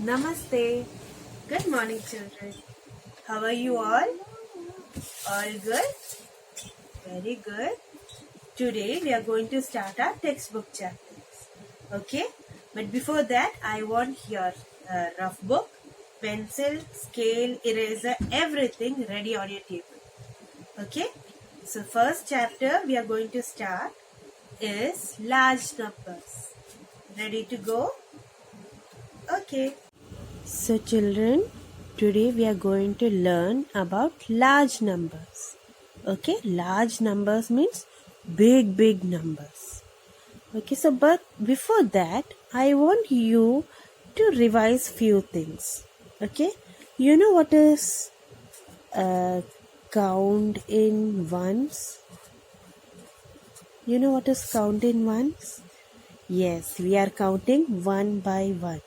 Namaste. Good morning, children. How are you all? All good? Very good. Today we are going to start our textbook chapters. Okay? But before that, I want your rough book, pencil, scale, eraser, everything ready on your table. Okay? So first chapter we are going to start is large numbers. Ready to go? Okay. So children, today we are going to learn about large numbers. Okay, large numbers means big numbers. Okay, so but before that, I want you to revise few things. Okay, you know what is count in ones? You know what is count in ones? Yes, we are counting one by one.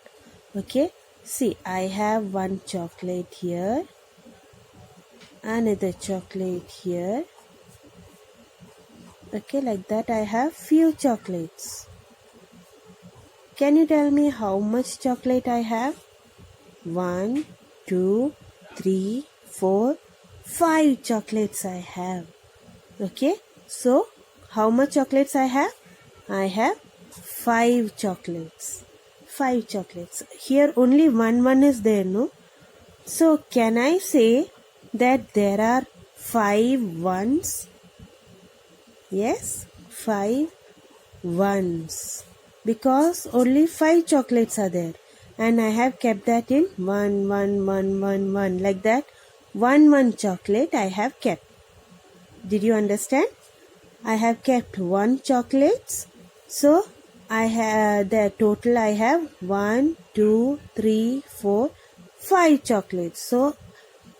Okay, see, I have one chocolate here, another chocolate here. Okay, like that I have few chocolates. Can you tell me how much chocolate I have? 1, 2, 3, 4, 5 chocolates I have. Okay, so how much chocolates I have? I have 5 chocolates. 5 chocolates. Here only one is there, no? So can I say that there are 5 ones? Yes, 5 ones. Because only 5 chocolates are there. And I have kept that in 1, 1, 1, 1, 1. Like that, 1 chocolate I have kept. Did you understand? I have kept 1 chocolates. So I have the total I have 1, 2, 3, 4, 5 chocolates. So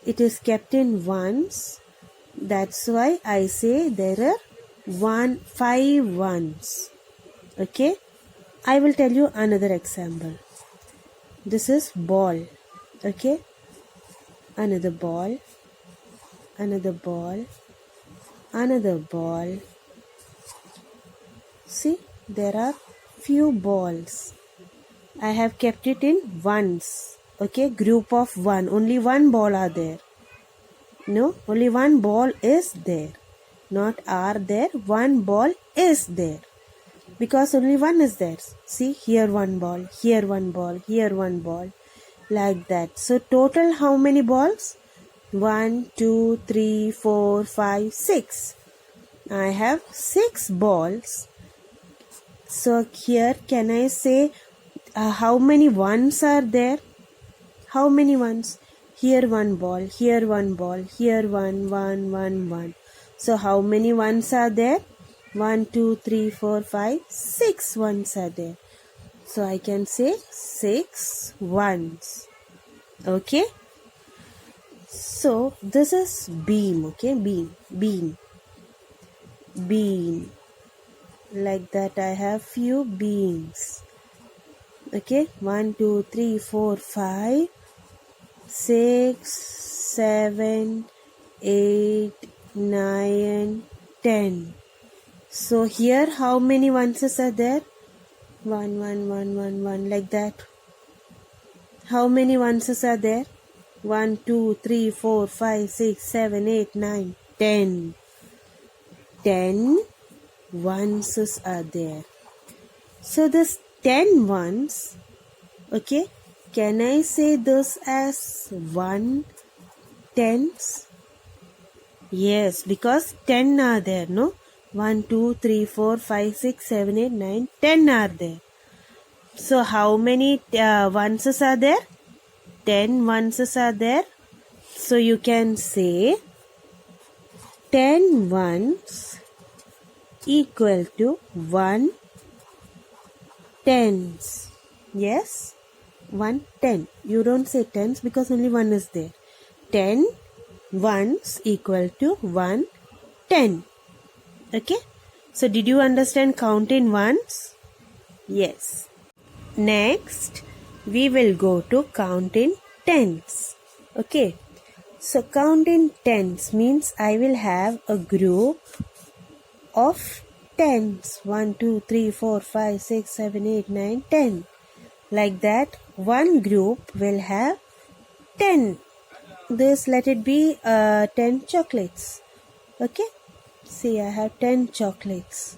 it is kept in ones. That's why I say there are 5 ones. Okay. I will tell you another example. This is ball. Okay. Another ball. Another ball. Another ball. See, there are few balls. I have kept it in ones. Okay, group of 1. Only 1 ball are there. No, only 1 ball is there. Not are there, 1 ball is there. Because only 1 is there. See, here 1 ball, here 1 ball, here 1 ball. Like that. So total how many balls? 1, 2, 3, 4, 5, 6. I have 6 balls. So here can I say how many ones are there? How many ones? Here 1 ball, here 1 ball, here 1, 1, 1, 1. So how many ones are there? 1, 2, 3, 4, 5, 6 ones are there. So I can say 6 ones. Okay. So this is beam. Okay, beam. Like that I have few beams. Okay, 1, 2, 3, 4, 5, 6, 7, 8, 9, 10. So here how many ones are there? 1, 1, 1, 1, 1, like that. How many ones are there? 1, 2, 3, 4, 5, 6, 7, 8, 9, 10. 10 ones are there. So this 10 ones, okay, can I say this as 1 tens? Yes, because 10 are there, no? 1, 2, 3, 4, 5, 6, 7, 8, 9, 10 are there. So how many ones are there? 10 ones are there. So you can say 10 ones equal to 1 tens. Yes, 1 10. You don't say tens because only 1 is there. 10 ones equal to 1 10. Okay. So did you understand count in ones? Yes. Next, we will go to count in tens. Okay. So count in tens means I will have a group of tens. 1, 2, 3, 4, 5, 6, 7, 8, 9, 10. Like that, one group will have 10. This, let it be 10 chocolates. Okay, see, I have 10 chocolates.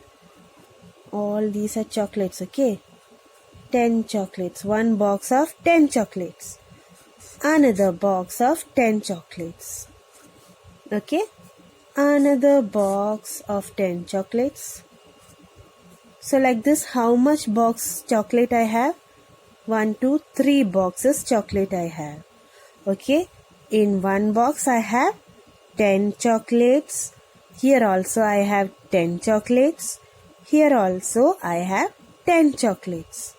All these are chocolates. Okay, 10 chocolates. One box of 10 chocolates. Another box of 10 chocolates. Okay, another box of 10 chocolates. So like this, how much box chocolate I have? 1, 2, 3 boxes chocolate I have. Okay, in one box I have 10 chocolates. Here also I have 10 chocolates. Here also I have 10 chocolates.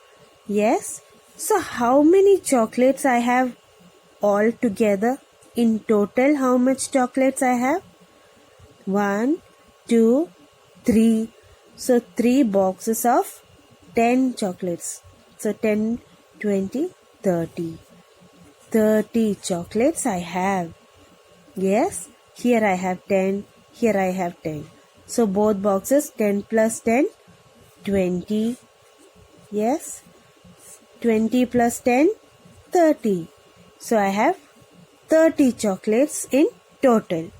Yes, so how many chocolates I have all together? In total, how much chocolates I have? 1, 2, 3. So 3 boxes of 10 chocolates. So 10, 20, 30. 30 chocolates I have. Yes, here I have 10, here I have 10. So both boxes, 10 plus 10, 20. Yes, 20 plus 10, 30. So I have 30 chocolates in total.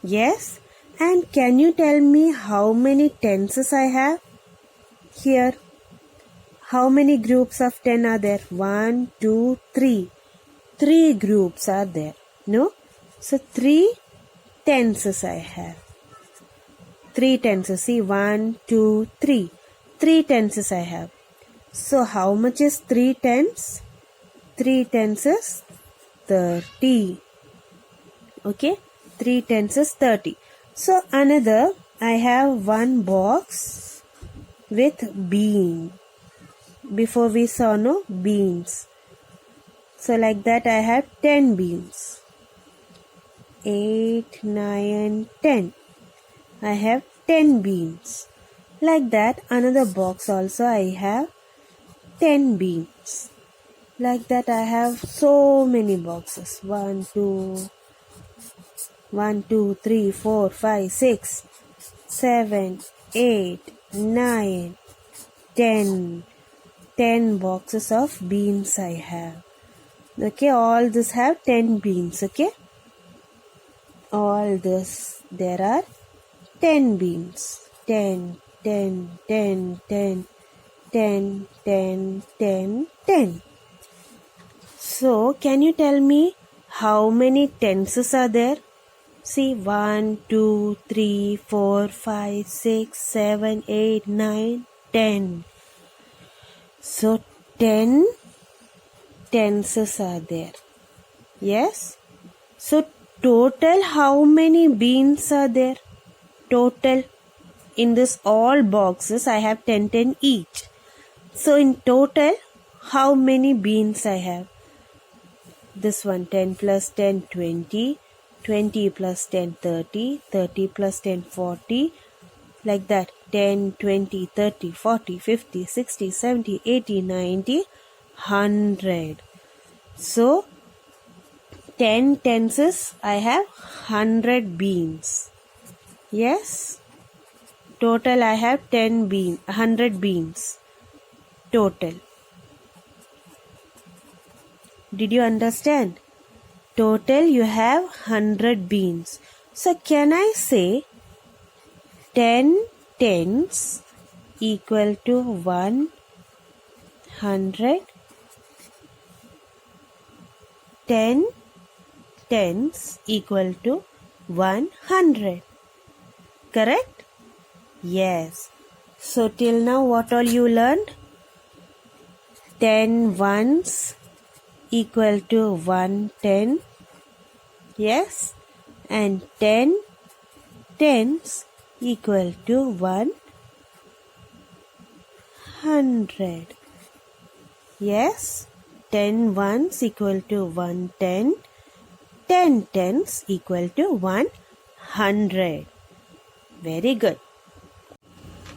Yes, and can you tell me how many tenses I have? Here, how many groups of 10 are there? 1, 2, 3. 3 groups are there. No? So 3 tenses I have. 3 tenses. See, 1, 2, 3. 3 tenses I have. So how much is 3 tens? 3 tenses 30. Okay, 3 tenses 30. So another, I have one box with bean. Before we saw, no, beans. So like that I have 10 beans. 8, 9, 10. I have 10 beans. Like that, another box also I have 10 beans. Like that I have so many boxes. 1, 2, 3, 4, 5, 6, 7, 8, 9, 10. 10 boxes of beans I have. Okay, all this have 10 beans. Okay, all this, there are 10 beans. 10, 10, 10, 10, 10, 10, 10, 10. So, can you tell me how many tenses are there? See, 1, 2, 3, 4, 5, 6, 7, 8, 9, 10. So, 10 tenses are there. Yes? So, total how many beans are there? Total, in this all boxes I have 10, 10 each. So, in total, how many beans I have? This one, 10 plus 10, 20. 20 plus 10, 30. 30 plus 10, 40. Like that, 10, 20, 30, 40, 50, 60, 70, 80, 90, 100. So, 10 tenses, I have 100 beans. Yes? Total I have 100 beans. Total. Did you understand? Total you have 100 beans. So can I say 10 tens equal to 100? 10 tens equal to 100. Correct? Yes. So till now what all you learned? 10 ones equal to 110. Yes. And 10 tens equal to 100. Yes. 10 ones equal to 110. 10 tens equal to 100. Very good.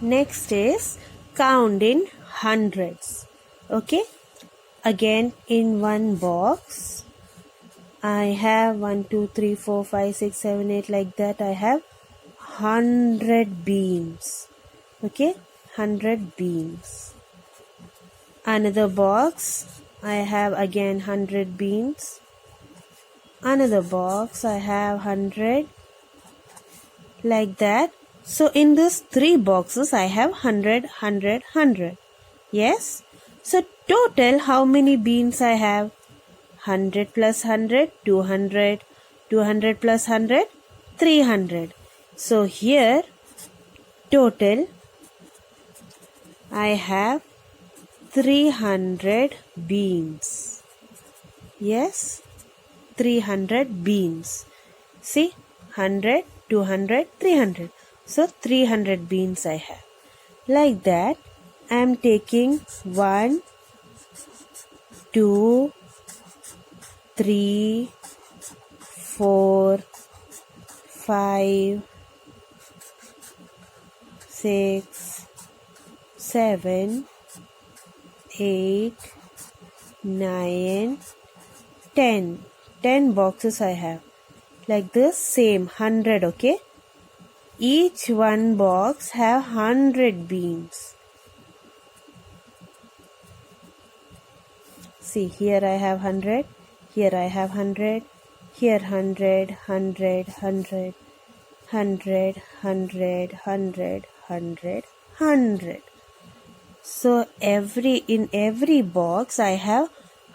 Next is count in hundreds. Okay. Again, in one box, I have 1, 2, 3, 4, 5, 6, 7, 8, like that. I have 100 beans. Okay, 100 beans. Another box, I have again 100 beans. Another box, I have 100. Like that. So in these 3 boxes, I have 100, 100, 100. Yes? So total, how many beans I have? 100 plus 100, 200. 200 plus 100, 300. So here, total, I have 300 beans. Yes? 300 beans. See? 100, 200, 300. So 300 beans I have. Like that, I am taking 1, 2, 3, 4, 5, 6, 7, 8, 9, 10. 10 boxes I have. Like this, same 100, okay? Each one box have 100 beans. See, here I have 100, here I have 100, here 100, 100, 100, 100, 100, 100, 100, 100. So in every box I have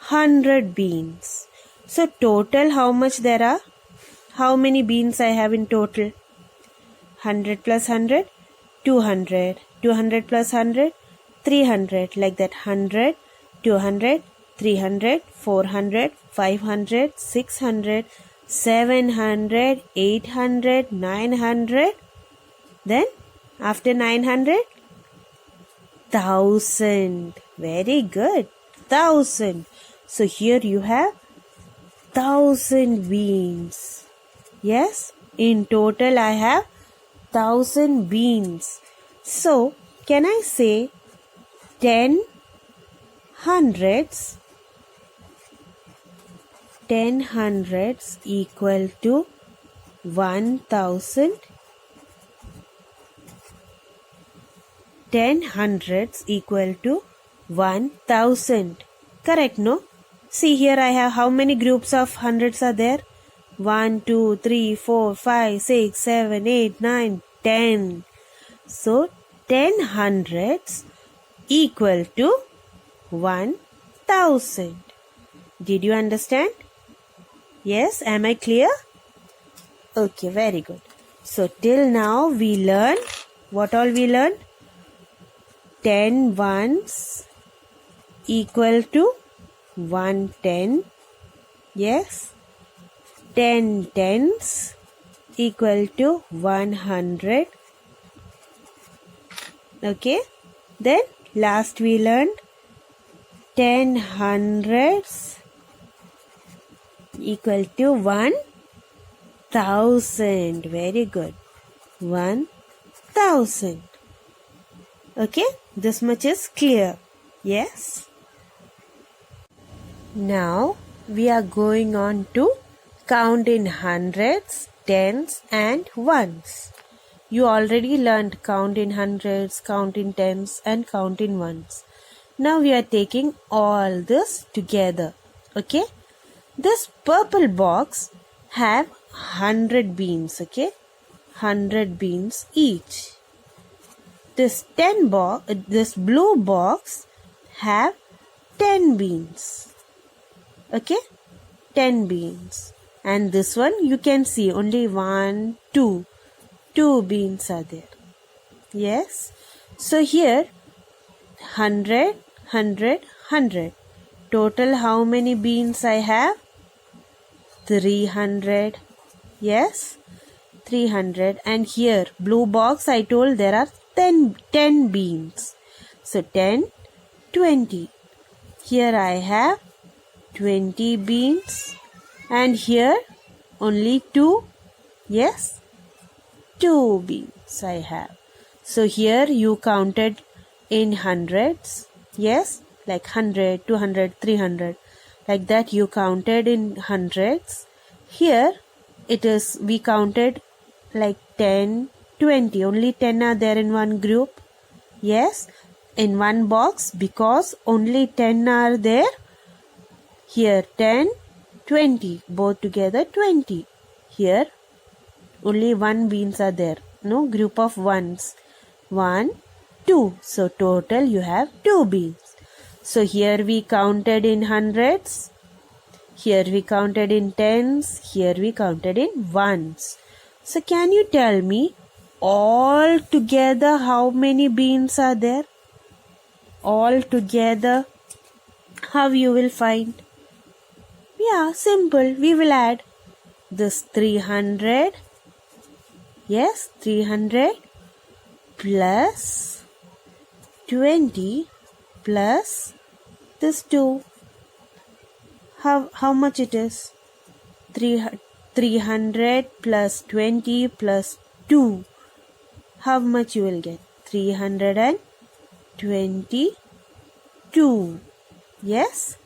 100 beans. So total how much there are? How many beans I have in total? 100 plus 100, 200. 200 plus 100, 300. Like that, 100, 200, 300, 400, 500, 600, 700, 800, 900. Then after 900, 1000. Very good. 1000. So here you have 1000 beans. Yes, in total I have 1000 beans. So can I say 10 hundreds? 10 hundreds equal to 1000. 10 hundreds equal to 1000. Correct, no? See, here I have how many groups of hundreds are there? 1, 2, 3, 4, 5, 6, 7, 8, 9, 10. So 10 hundreds equal to 1000. Did you understand? Yes, am I clear? Okay, very good. So till now we learned, what all we learned? 10 ones equal to 110. Yes. 10 tens equal to 100. Okay. Then last we learned 10 hundreds equal to 1000. Very good. 1000. Okay. This much is clear. Yes. Now we are going on to count in hundreds, tens and ones. You already learned count in hundreds, count in tens and count in ones. Now we are taking all this together. Okay. This purple box have 100 beans. Okay. 100 beans each. This blue box have 10 beans. Okay, 10 beans. And this one you can see only 1, 2. 2 beans are there. Yes. So here 100, 100, 100. Total how many beans I have? 300. Yes. 300. And here blue box I told there are 10 beans. So 10, 20. Here I have 20 beans. And here only 2. Yes. 2 beans I have. So here you counted in hundreds. Yes. Like 100, 200, 300. Like that you counted in hundreds. Here we counted like 10, 20. Only 10 are there in one group. Yes. in one box because only 10 are there. Here 10, 20, both together 20. Here only one beans are there. No group of ones. 1, 2. So total you have 2 beans. So here we counted in hundreds. Here we counted in tens. Here we counted in ones. So can you tell me all together how many beans are there? All together, how you will find? Yeah, simple. We will add this 300. Yes, 300 plus 20 plus this 2. How much it is? 300 plus 20 plus 2. How much you will get? 322. Yes,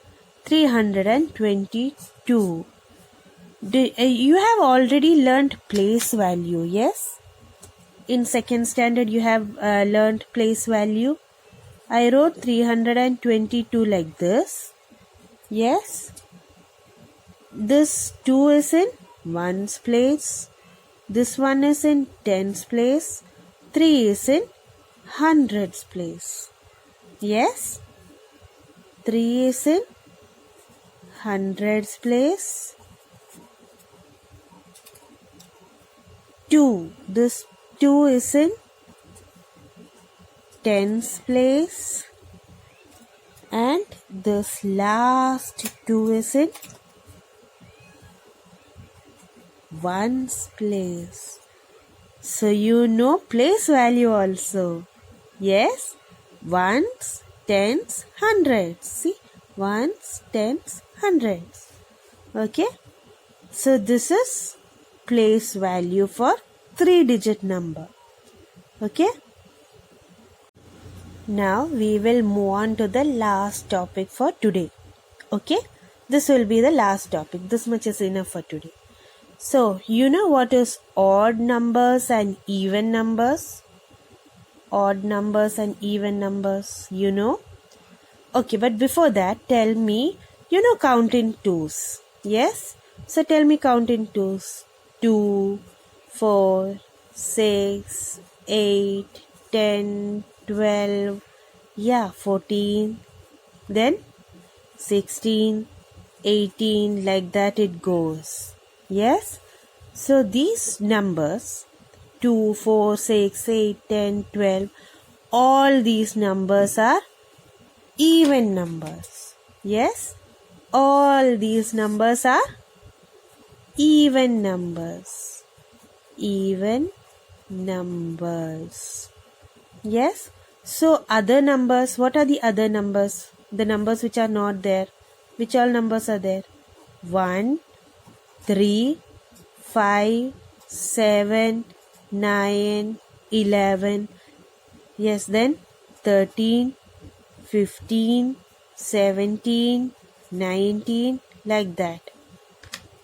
322. You have already learnt place value, yes? In second standard you have learnt place value. I wrote 322 like this. Yes. This 2 is in ones place. This one is in tens place. 3 is in hundreds place. Yes. 3 is in hundreds place. 2. This 2 is in tens place. And this last 2 is in ones place. So you know place value also. Yes. Ones, tens, hundreds. See, ones, tens, hundreds. Okay. So this is place value for 3-digit number. Okay. Now we will move on to the last topic for today. Okay. This will be the last topic. This much is enough for today. So, you know what is odd numbers and even numbers? Odd numbers and even numbers, you know? Okay, but before that, tell me, you know count in twos. Yes? So, tell me count in twos. 2, 4, 6, 8, 10, 12, 14, then 16, 18, like that it goes. Yes? So these numbers 2, 4, 6, 8, 10, 12, all these numbers are even numbers. Yes? All these numbers are even numbers. Even numbers. Yes? So other numbers, what are the other numbers? The numbers which are not there. Which all numbers are there? 1, 3, 5, 7, 9, 11. Yes, then 13, 15, 17, 19, like that.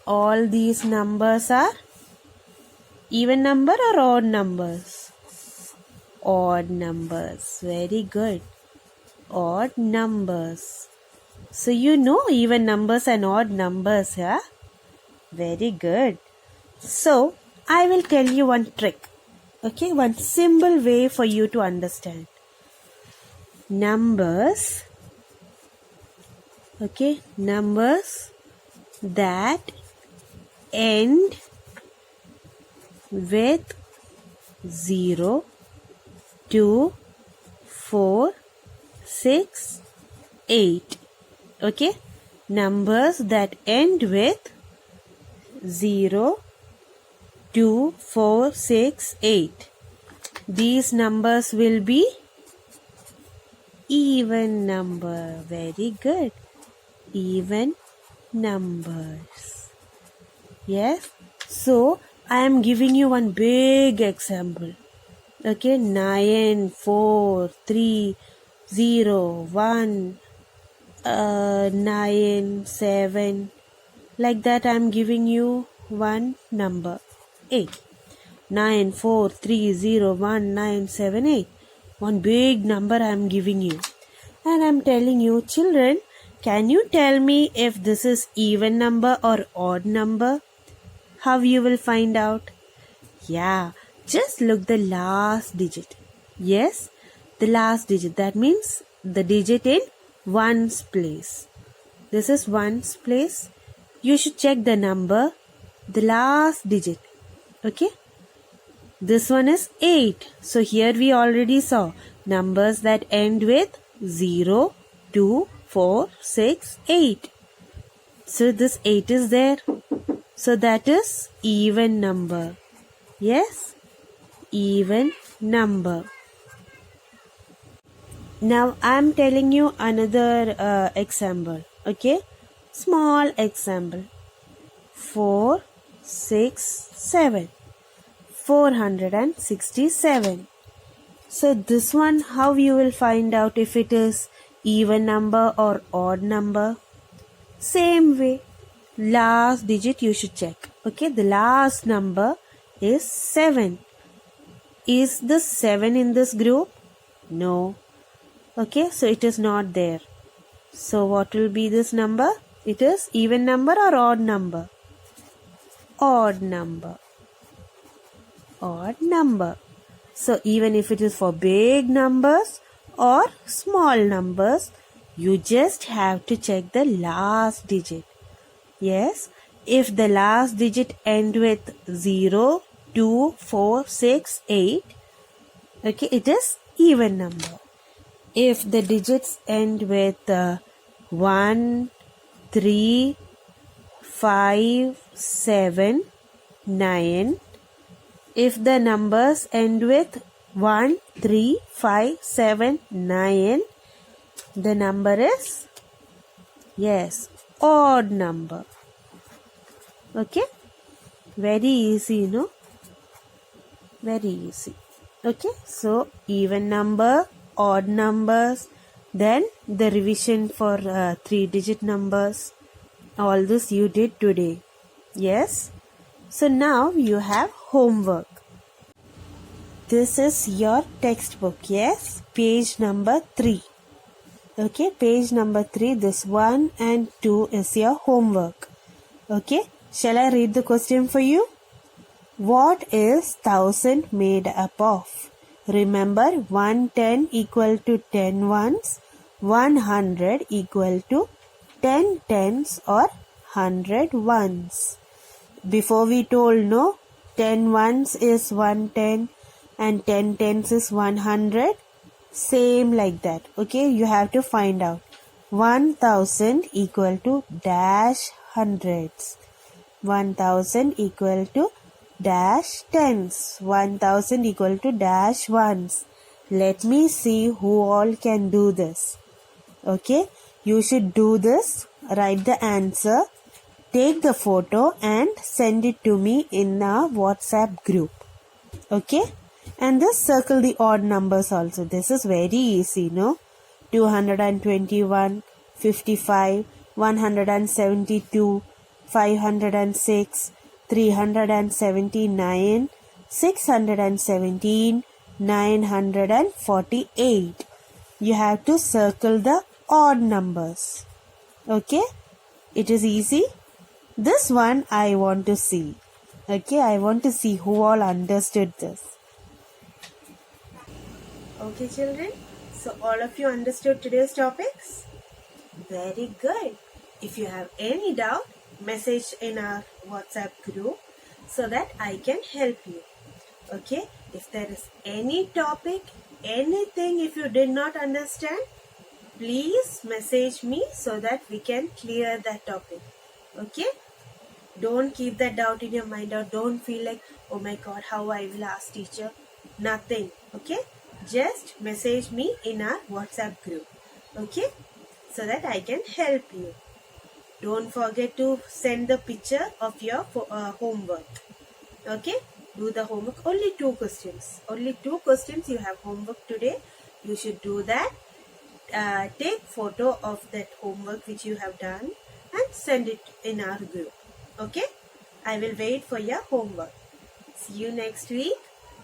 All these numbers are even number or odd numbers? Odd numbers. Very good. Odd numbers. So you know even numbers and odd numbers, yeah? Very good. So, I will tell you one trick. Okay, one simple way for you to understand. Numbers. Okay, numbers that end with 0, 2, 4, 6, 8. Okay, numbers that end with 0, 2, 4, 6, 8. These numbers will be even number. Very good. Even numbers. Yes. So, I am giving you one big example. Okay. 9, 4, 3, 0, 1, 9, 7. Like that I am giving you one number 8. 9, 4, 3, 0, 1, 9, 7, 8. One big number I am giving you. And I am telling you, children, can you tell me if this is even number or odd number? How you will find out? Yeah, just look the last digit. Yes, the last digit. That means the digit in ones place. This is ones place. You should check the number, the last digit. Okay? This one is 8. So here we already saw numbers that end with 0, 2, 4, 6, 8. So this 8 is there. So that is even number. Yes, even number. Now I am telling you another example. Okay, small example. 4, 6, 7. 467. So this one, how you will find out if it is even number or odd number? Same way. Last digit you should check. Okay, the last number is 7. Is the 7 in this group? No. Okay, so it is not there. So what will be this number? It is even number or odd number? Odd number. Odd number. So even if it is for big numbers or small numbers, you just have to check the last digit. Yes, if the last digit end with 0, 2, 4, 6, 8, okay, it is even number. If the digits end with 1, 3, 5, 7, 9, if the numbers end with 1, 3, 5, 7, 9, the number is, yes, odd number. Okay, very easy, no? Very easy. Okay, so even number, odd numbers, then the revision for 3-digit numbers. All this you did today. Yes. So now you have homework. This is your textbook. Yes, page number 3. Okay, page number 3. This 1 and 2 is your homework. Okay, shall I read the question for you? What is 1000 made up of? Remember, 110 equal to 10 ones, 100 equal to 10 tens or 100 ones. Before we told, no, 10 ones is 110 and 10 tens is 100. Same like that. Okay, you have to find out. 1000 equal to dash hundreds. 1000 equal to dash tens. 1000 equal to dash ones. Let me see who all can do this. Okay, you should do this. Write the answer. Take the photo and send it to me in our WhatsApp group. Okay, and just circle the odd numbers also. This is very easy, no? 221, 55, 172, 506, 379, 617, 948. You have to circle the odd numbers. Okay, it is easy. This one I want to see. Okay, I want to see who all understood this. Okay, children. So all of you understood today's topics? Very good. If you have any doubt, message in our WhatsApp group so that I can help you. Okay, if there is any topic, anything if you did not understand, please message me so that we can clear that topic. Okay, don't keep that doubt in your mind or don't feel like, oh my god, how I will ask teacher. Nothing. Okay, just message me in our WhatsApp group. Okay, so that I can help you. Don't forget to send the picture of your homework. Okay, do the homework. Only 2 questions. Only 2 questions you have homework today. You should do that. Take photo of that homework which you have done and send it in our group. Okay, I will wait for your homework. See you next week.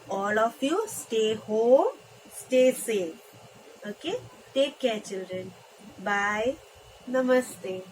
All of you stay home, Stay safe. Okay? Take care, children. Bye. Namaste.